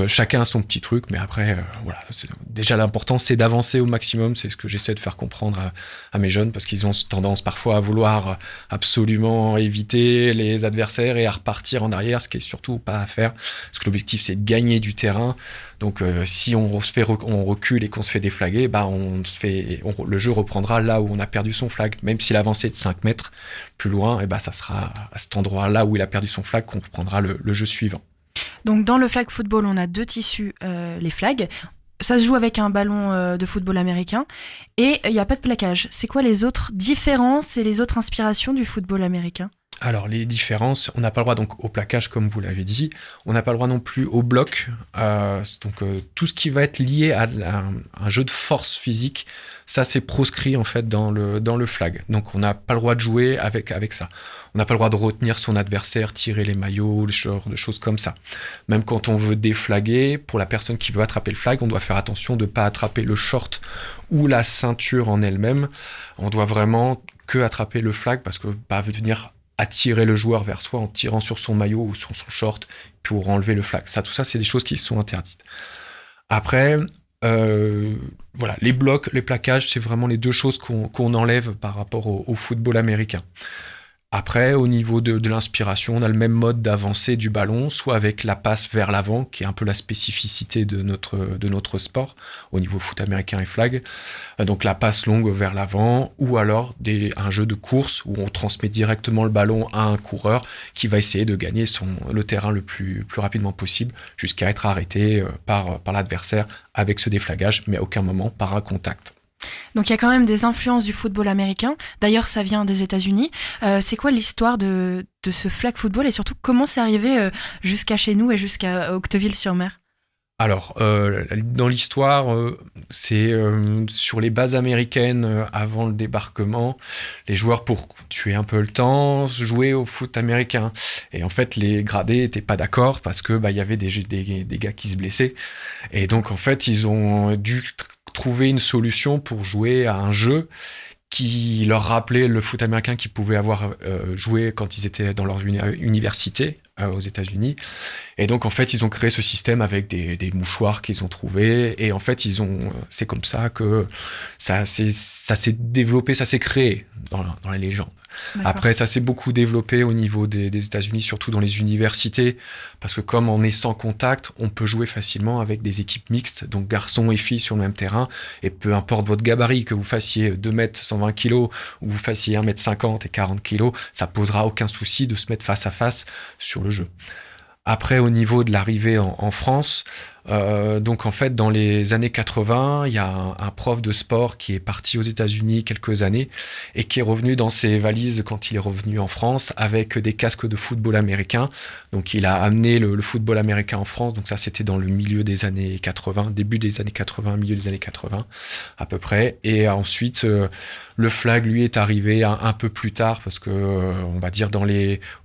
chacun a son petit truc, mais après, voilà. Déjà, l'important, c'est d'avancer au maximum, c'est ce que j'essaie de faire comprendre à mes jeunes, parce qu'ils ont tendance parfois à vouloir absolument éviter les adversaires et à repartir en arrière, ce qui est surtout pas à faire, parce que l'objectif, c'est de gagner du terrain. Donc, si on recule et qu'on se fait déflaguer, le jeu reprendra là où on a perdu son flag. Même si l'avancée est de 5 mètres plus loin, ça sera à cet endroit-là où il a perdu son flag qu'on reprendra le jeu suivant. Donc, dans le flag football, on a 2 tissus, les flags. Ça se joue avec un ballon de football américain et il n'y a pas de plaquage. C'est quoi les autres différences et les autres inspirations du football américain ? Alors, les différences, on n'a pas le droit donc au plaquage, comme vous l'avez dit. On n'a pas le droit non plus au bloc. Tout ce qui va être lié à un jeu de force physique, ça, c'est proscrit en fait dans le flag. Donc, on n'a pas le droit de jouer avec ça. On n'a pas le droit de retenir son adversaire, tirer les maillots, les genres de choses comme ça. Même quand on veut déflaguer, pour la personne qui veut attraper le flag, on doit faire attention de ne pas attraper le short ou la ceinture en elle-même. On doit vraiment que attraper le flag parce que venir attirer le joueur vers soi en tirant sur son maillot ou sur son short pour enlever le flag. Tout ça, c'est des choses qui sont interdites. Après, voilà, les blocs, les plaquages, c'est vraiment les 2 choses qu'on enlève par rapport au football américain. Après, au niveau de l'inspiration, on a le même mode d'avancée du ballon, soit avec la passe vers l'avant, qui est un peu la spécificité de notre sport, au niveau foot américain et flag. Donc la passe longue vers l'avant, ou alors un jeu de course où on transmet directement le ballon à un coureur qui va essayer de gagner le terrain le plus rapidement possible, jusqu'à être arrêté par l'adversaire avec ce déflagage, mais à aucun moment par un contact. Donc il y a quand même des influences du football américain. D'ailleurs, ça vient des États-Unis. C'est quoi l'histoire de ce flag football et surtout comment c'est arrivé jusqu'à chez nous et jusqu'à Octeville-sur-Mer? Alors, dans l'histoire, c'est sur les bases américaines avant le débarquement, les joueurs, pour tuer un peu le temps, jouaient au foot américain. Et en fait, les gradés n'étaient pas d'accord parce que y avait des gars qui se blessaient. Et donc, en fait, ils ont dû trouver une solution pour jouer à un jeu qui leur rappelait le foot américain qu'ils pouvaient avoir joué quand ils étaient dans leur université aux États-Unis. Et donc, en fait, ils ont créé ce système avec des mouchoirs qu'ils ont trouvés. Et en fait, c'est comme ça que ça s'est développé, ça s'est créé dans les légendes. D'accord. Après, ça s'est beaucoup développé au niveau des États-Unis, surtout dans les universités, parce que comme on est sans contact, on peut jouer facilement avec des équipes mixtes, donc garçons et filles sur le même terrain, et peu importe votre gabarit, que vous fassiez 2 mètres 120 kg ou vous fassiez 1 mètre 50 et 40 kg, ça posera aucun souci de se mettre face à face sur le jeu. Après, au niveau de l'arrivée en France, donc en fait, dans les années 80, il y a un prof de sport qui est parti aux États-Unis quelques années et qui est revenu dans ses valises quand il est revenu en France avec des casques de football américain. Donc il a amené le football américain en France. Donc ça, c'était dans le milieu des années 80, début des années 80, milieu des années 80 à peu près. Et ensuite, le flag, lui, est arrivé un peu plus tard parce que, on va dire,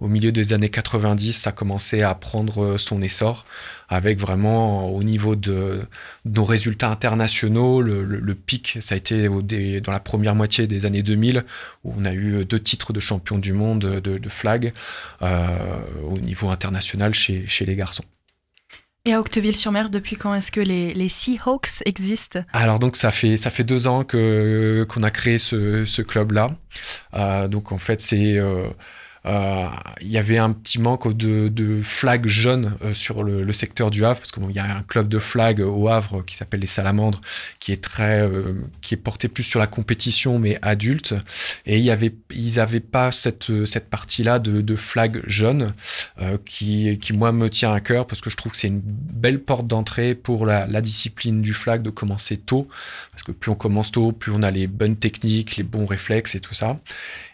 au milieu des années 90, ça commençait à prendre son essor avec vraiment, au niveau de nos résultats internationaux, le pic, ça a été dans la première moitié des années 2000, où on a eu 2 titres de champion du monde de flag au niveau international chez les garçons. Et à Octeville-sur-Mer, depuis quand est-ce que les Seahawks existent? Alors donc ça fait 2 ans qu'on a créé ce club-là. Donc en fait il y avait un petit manque de flag jeunes sur le secteur du Havre, parce qu'il y a un club de flag au Havre qui s'appelle les Salamandres, qui est porté plus sur la compétition, mais adulte. Et ils n'avaient pas cette partie-là de flag jeunes qui, moi, me tient à cœur, parce que je trouve que c'est une belle porte d'entrée pour la discipline du flag, de commencer tôt. Parce que plus on commence tôt, plus on a les bonnes techniques, les bons réflexes et tout ça.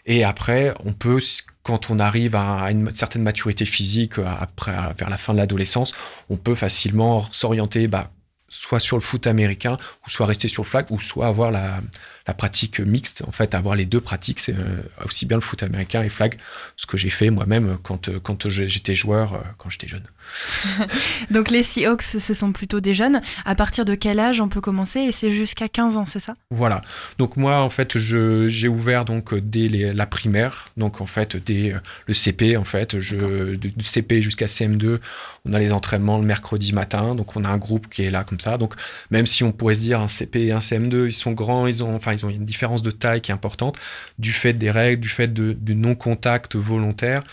Et après, on peut, quand on arrive à une certaine maturité physique, vers la fin de l'adolescence, on peut facilement s'orienter soit sur le foot américain, ou soit rester sur le flag, ou soit avoir la pratique mixte. En fait, avoir les 2 pratiques, c'est aussi bien le foot américain et flag, ce que j'ai fait moi-même quand j'étais joueur, quand j'étais jeune. Donc les Seahawks, ce sont plutôt des jeunes. À partir de quel âge on peut commencer? Et c'est jusqu'à 15 ans, c'est ça? Voilà. Donc moi, en fait, j'ai ouvert donc dès la primaire, donc en fait dès le CP, en fait, du CP jusqu'à CM2, on a les entraînements le mercredi matin. Donc on a un groupe qui est là comme ça. Donc même si on pourrait se dire un CP et un CM2, ils sont grands, ils ont une différence de taille qui est importante du fait des règles, du fait du non-contact volontaire.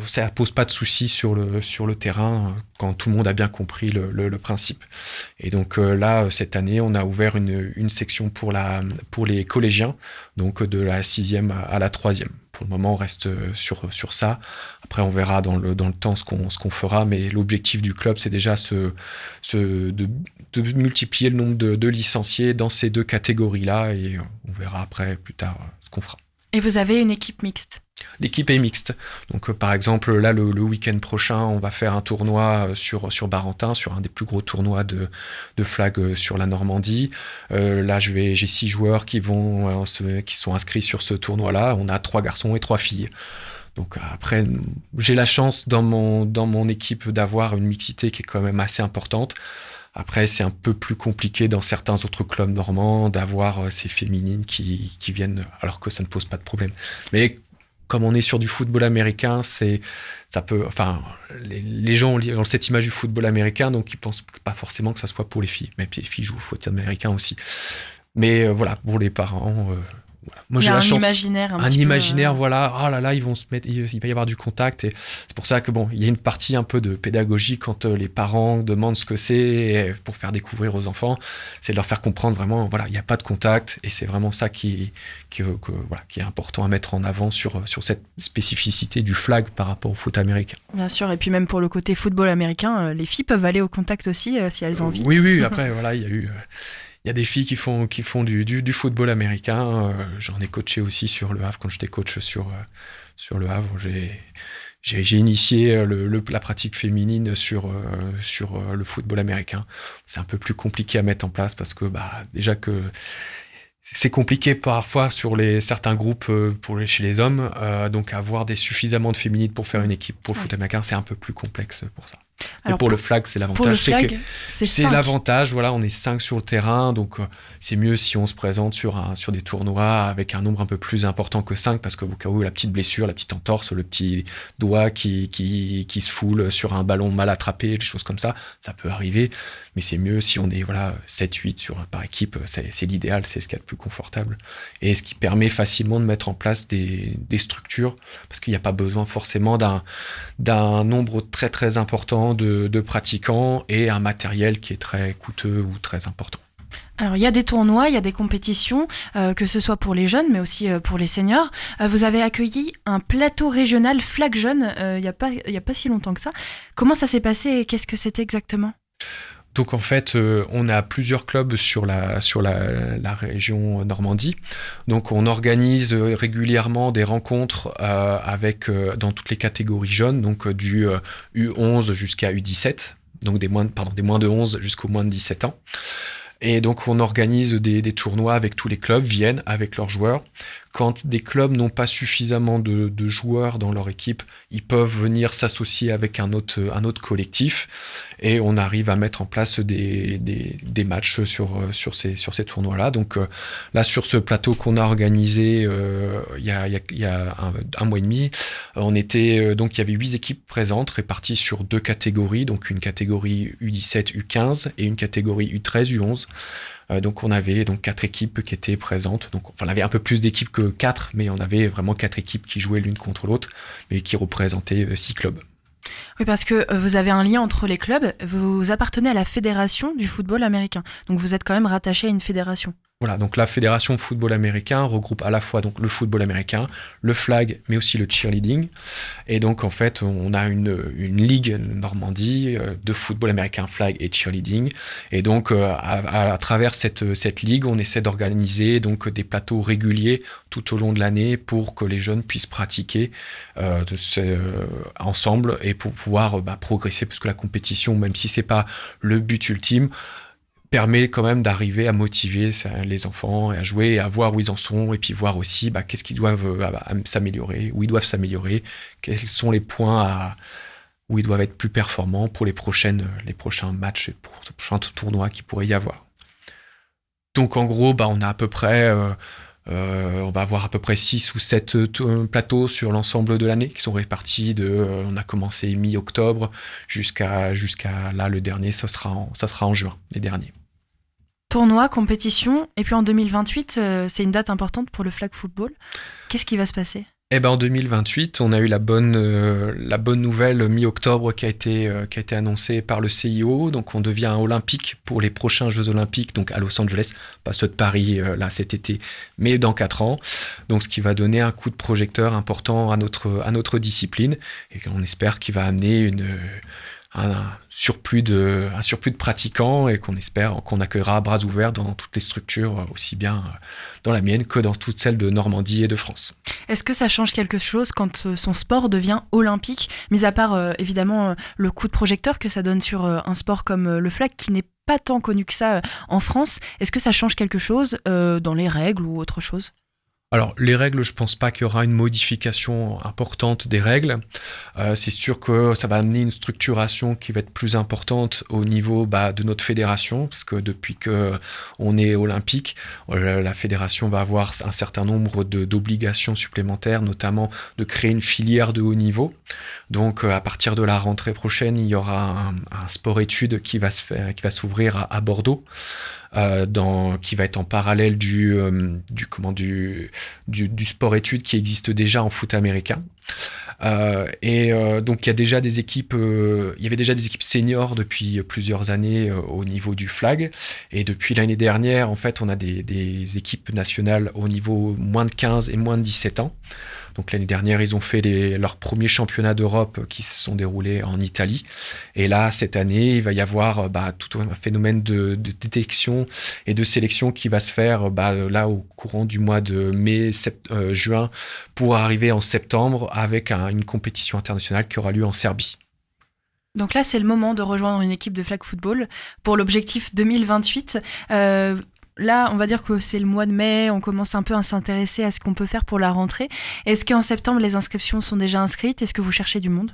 Ça pose pas de soucis sur le terrain quand tout le monde a bien compris le principe. Et donc là, cette année, on a ouvert une section pour les collégiens, donc de la 6e à la 3e. Pour le moment, on reste sur ça. Après, on verra dans le temps ce qu'on fera, mais l'objectif du club, c'est déjà de multiplier le nombre de licenciés dans ces 2 catégories-là, et on verra après, plus tard, ce qu'on fera. Et vous avez une équipe mixte? L'équipe est mixte. Donc, par exemple, là, le week-end prochain, on va faire un tournoi sur Barentin, sur un des plus gros tournois de flag sur la Normandie. Là, j'ai 6 joueurs qui sont inscrits sur ce tournoi-là. On a 3 garçons et 3 filles. Donc après, j'ai la chance dans mon équipe d'avoir une mixité qui est quand même assez importante. Après, c'est un peu plus compliqué dans certains autres clubs normands d'avoir ces féminines qui viennent, alors que ça ne pose pas de problème. Mais comme on est sur du football américain, les gens ont cette image du football américain, donc ils pensent pas forcément que ça soit pour les filles. Même si les filles jouent au foot américain aussi. Mais voilà, pour les parents, voilà. Moi, Il y j'ai a la un chance. imaginaire un Un petit peu, imaginaire, voilà, oh là là, ils vont se mettre, il va y avoir du contact. Et c'est pour ça que bon, il y a une partie un peu de pédagogie quand les parents demandent ce que c'est pour faire découvrir aux enfants, c'est de leur faire comprendre vraiment, voilà, il n'y a pas de contact et c'est vraiment ça qui est important à mettre en avant sur cette spécificité du flag par rapport au foot américain. Bien sûr, et puis même pour le côté football américain, les filles peuvent aller au contact aussi si elles ont envie. Oui, après, voilà, il y a des filles qui font du football américain. J'en ai coaché aussi sur le Havre quand j'étais coach sur le Havre. J'ai initié la pratique féminine sur le football américain. C'est un peu plus compliqué à mettre en place parce que déjà que c'est compliqué parfois sur certains groupes chez les hommes. Donc avoir suffisamment de féminines pour faire une équipe pour le foot américain, c'est un peu plus complexe pour ça. Alors, et pour le flag, c'est Pour le l'avantage. flag, c'est C'est 5. l'avantage, voilà, on est 5 sur le terrain, donc c'est mieux si on se présente sur des tournois avec un nombre un peu plus important que 5, parce qu'au cas où la petite blessure, la petite entorse, le petit doigt qui se foule sur un ballon mal attrapé, des choses comme ça peut arriver, mais c'est mieux si on est 7-8 par équipe, c'est l'idéal, c'est ce qu'il y a de plus confortable, et ce qui permet facilement de mettre en place des structures, parce qu'il n'y a pas besoin forcément d'un nombre très très important de pratiquants et un matériel qui est très coûteux ou très important. Alors il y a des tournois, il y a des compétitions, que ce soit pour les jeunes mais aussi pour les seniors. Vous avez accueilli un plateau régional flag jeune il y a pas si longtemps que ça. Comment ça s'est passé et qu'est-ce que c'était exactement ? Donc en fait, on a plusieurs clubs sur la région Normandie. Donc on organise régulièrement des rencontres dans toutes les catégories jeunes, donc du U11 jusqu'à U17, donc des moins de 11 jusqu'aux moins de 17 ans. Et donc on organise des tournois avec tous les clubs, viennent avec leurs joueurs. Quand des clubs n'ont pas suffisamment de joueurs dans leur équipe, ils peuvent venir s'associer avec un autre collectif et on arrive à mettre en place des matchs sur ces tournois-là. Donc là, sur ce plateau qu'on a organisé il y a un mois et demi, donc il y avait 8 équipes présentes réparties sur 2 catégories, donc une catégorie U17, U15 et une catégorie U13, U11. Donc on avait 4 équipes qui étaient présentes. Donc on avait un peu plus d'équipes que 4, mais on avait vraiment 4 équipes qui jouaient l'une contre l'autre, mais qui représentaient 6 clubs. Oui, parce que vous avez un lien entre les clubs. Vous appartenez à la fédération du football américain. Donc vous êtes quand même rattaché à une fédération. Voilà, donc la fédération de football américain regroupe à la fois donc le football américain, le flag, mais aussi le cheerleading. Et donc en fait, on a une ligue Normandie de football américain, flag et cheerleading. Et donc à travers cette ligue, on essaie d'organiser donc des plateaux réguliers tout au long de l'année pour que les jeunes puissent pratiquer ensemble et pour pouvoir progresser, parce que la compétition, même si c'est pas le but ultime, permet quand même d'arriver à motiver les enfants et à jouer et à voir où ils en sont et puis voir aussi qu'est-ce qu'ils doivent s'améliorer, où ils doivent s'améliorer, quels sont les points où ils doivent être plus performants pour les prochains matchs et pour les prochains tournois qu'il pourrait y avoir. Donc en gros, on a à peu près on va avoir à peu près 6 ou 7 plateaux sur l'ensemble de l'année qui sont répartis on a commencé mi-octobre jusqu'à là, le dernier, ça sera en juin, les derniers. Tournoi, compétition, et puis en 2028, c'est une date importante pour le flag football. Qu'est-ce qui va se passer ? En 2028, on a eu la bonne nouvelle mi-octobre qui a été annoncée par le CIO. Donc on devient olympique pour les prochains Jeux Olympiques, donc à Los Angeles, pas ceux de Paris là cet été, mais dans 4 ans. Donc ce qui va donner un coup de projecteur important à notre discipline et qu'on espère qu'il va amener un surplus de pratiquants et qu'on espère qu'on accueillera à bras ouverts dans toutes les structures, aussi bien dans la mienne que dans toutes celles de Normandie et de France. Est-ce que ça change quelque chose quand son sport devient olympique, mis à part évidemment le coup de projecteur que ça donne sur un sport comme le flag qui n'est pas tant connu que ça en France? Est-ce que ça change quelque chose dans les règles ou autre chose ? Alors, les règles, je pense pas qu'il y aura une modification importante des règles. C'est sûr que ça va amener une structuration qui va être plus importante au niveau de notre fédération, parce que depuis qu'on est olympique, la fédération va avoir un certain nombre d'obligations supplémentaires, notamment de créer une filière de haut niveau. Donc, à partir de la rentrée prochaine, il y aura un sport-études qui va s'ouvrir à Bordeaux. qui va être en parallèle du sport-études qui existe déjà en foot américain. Donc il y avait déjà des équipes seniors depuis plusieurs années au niveau du flag, et depuis l'année dernière en fait on a des équipes nationales au niveau moins de 15 et moins de 17 ans. Donc l'année dernière, ils ont fait leurs premiers championnats d'Europe qui se sont déroulés en Italie. Et là, cette année, il va y avoir tout un phénomène de détection et de sélection qui va se faire là au courant du mois de juin, pour arriver en septembre avec une compétition internationale qui aura lieu en Serbie. Donc là, c'est le moment de rejoindre une équipe de flag football pour l'objectif 2028. Là, on va dire que c'est le mois de mai, on commence un peu à s'intéresser à ce qu'on peut faire pour la rentrée. Est-ce qu'en septembre, les inscriptions sont déjà inscrites ? Est-ce que vous cherchez du monde ?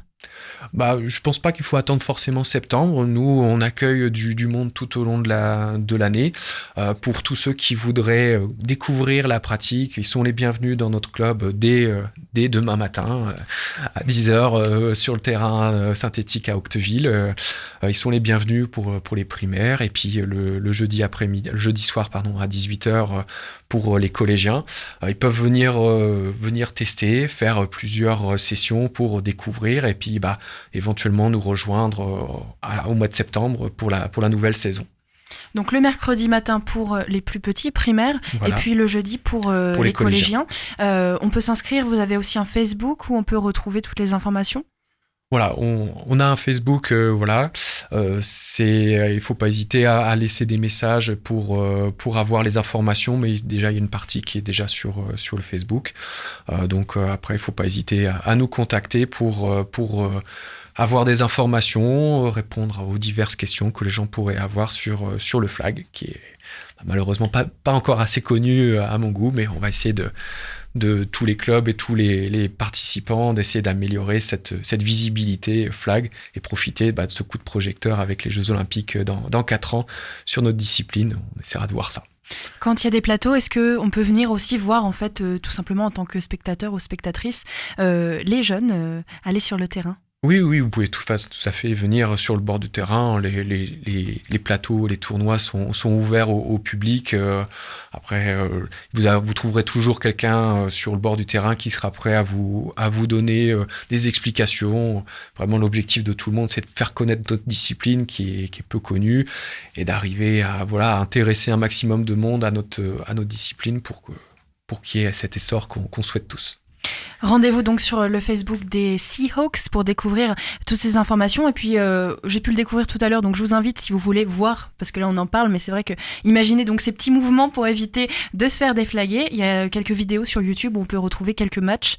Je pense pas qu'il faut attendre forcément septembre. Nous, on accueille du monde tout au long de l'année. Pour tous ceux qui voudraient découvrir la pratique, ils sont les bienvenus dans notre club dès demain matin à 10h sur le terrain synthétique à Octeville. Ils sont les bienvenus pour les primaires, et puis le jeudi soir à 18h pour les collégiens. Ils peuvent venir tester, faire plusieurs sessions pour découvrir, et puis éventuellement nous rejoindre au mois de septembre pour la nouvelle saison. Donc le mercredi matin pour les plus petits primaires, voilà. Et puis le jeudi pour les collégiens. On peut s'inscrire, vous avez aussi un Facebook où on peut retrouver toutes les informations ? Voilà, on a un Facebook, il faut pas hésiter à laisser des messages pour avoir les informations, mais déjà il y a une partie qui est déjà sur le Facebook. Donc après, il faut pas hésiter à nous contacter pour avoir des informations, répondre aux diverses questions que les gens pourraient avoir sur le flag, qui est malheureusement pas encore assez connu à mon goût, mais on va essayer de tous les clubs et tous les participants d'essayer d'améliorer cette visibilité flag et profiter de ce coup de projecteur avec les Jeux Olympiques dans 4 ans sur notre discipline. On essaiera de voir ça. Quand il y a des plateaux, est-ce qu'on peut venir aussi voir, en fait, tout simplement en tant que spectateur ou spectatrice, les jeunes aller sur le terrain ? Oui, vous pouvez tout à fait venir sur le bord du terrain. Les plateaux, les tournois sont ouverts au public. Après, vous trouverez toujours quelqu'un sur le bord du terrain qui sera prêt à vous donner des explications. Vraiment, l'objectif de tout le monde, c'est de faire connaître notre discipline qui est peu connue, et d'arriver à intéresser un maximum de monde à notre discipline pour qu'il y ait cet essor qu'on souhaite tous. Rendez-vous donc sur le Facebook des Seahawks pour découvrir toutes ces informations. Et puis, j'ai pu le découvrir tout à l'heure, donc je vous invite, si vous voulez voir, parce que là on en parle, mais c'est vrai que imaginez donc ces petits mouvements pour éviter de se faire déflaguer. Il y a quelques vidéos sur YouTube où on peut retrouver quelques matchs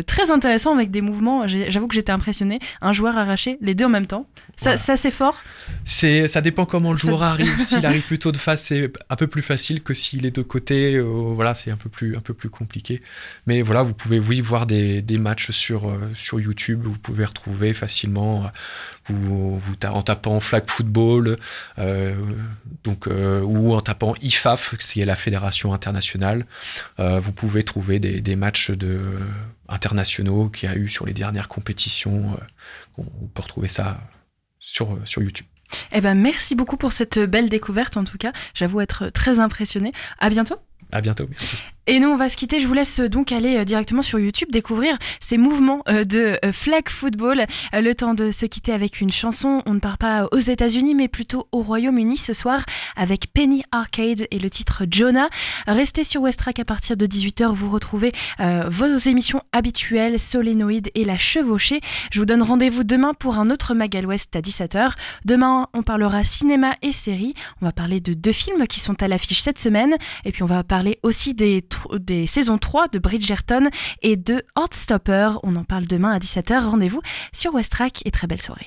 très intéressants avec des mouvements. J'avoue que j'étais impressionnée. Un joueur arraché, les deux en même temps. Ça c'est fort. Ça dépend comment le joueur arrive. S'il arrive plutôt de face, c'est un peu plus facile que s'il est de côté. C'est un peu plus compliqué. Mais voilà, vous pouvez voir des matchs sur YouTube. Vous pouvez retrouver facilement en tapant flag football ou en tapant IFAF, qui est la fédération internationale. Vous pouvez trouver des matchs internationaux qu'il y a eu sur les dernières compétitions. On peut retrouver ça sur YouTube. Merci beaucoup pour cette belle découverte, en tout cas. J'avoue être très impressionnée. À bientôt. À bientôt, merci. Et nous, on va se quitter. Je vous laisse donc aller directement sur YouTube découvrir ces mouvements de flag football. Le temps de se quitter avec une chanson. On ne part pas aux États-Unis, mais plutôt au Royaume-Uni ce soir avec Penny Arcade et le titre Jonah. Restez sur Westrack à partir de 18h. Vous retrouvez vos émissions habituelles, Solénoïde et La Chevauchée. Je vous donne rendez-vous demain pour un autre Magal West à 17h. Demain, on parlera cinéma et séries. On va parler de 2 films qui sont à l'affiche cette semaine. Et puis, on va parler aussi des saisons 3 de Bridgerton et de Heartstopper. On en parle demain à 17h. Rendez-vous sur Westrack et très belle soirée.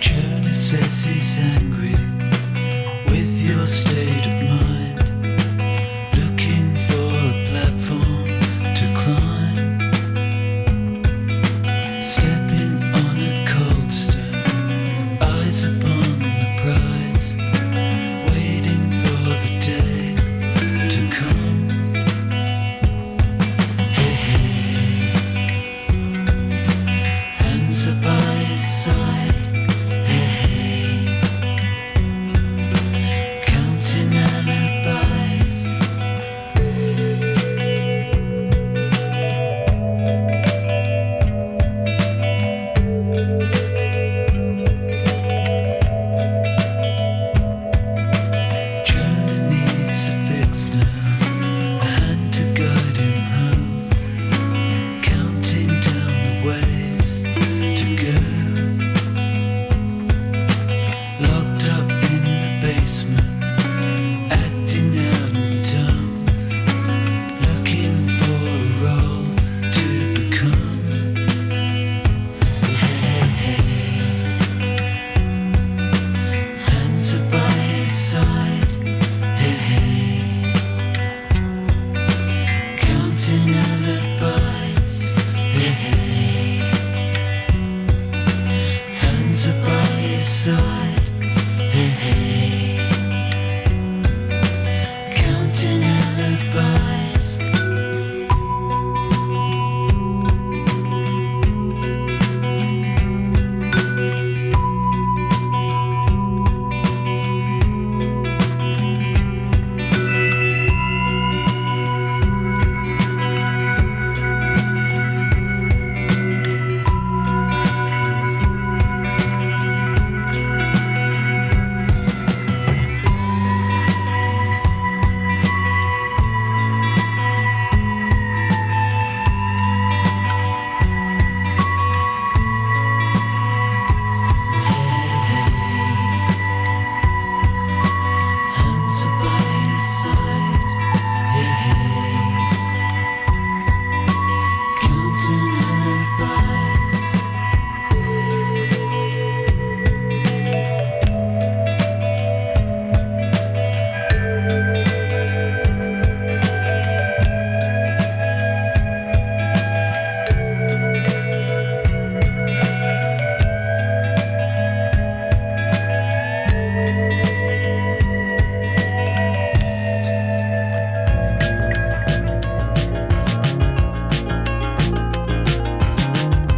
Jonah says he's angry with your state of mind, looking for a platform to climb, stepping on a cold stone, eyes upon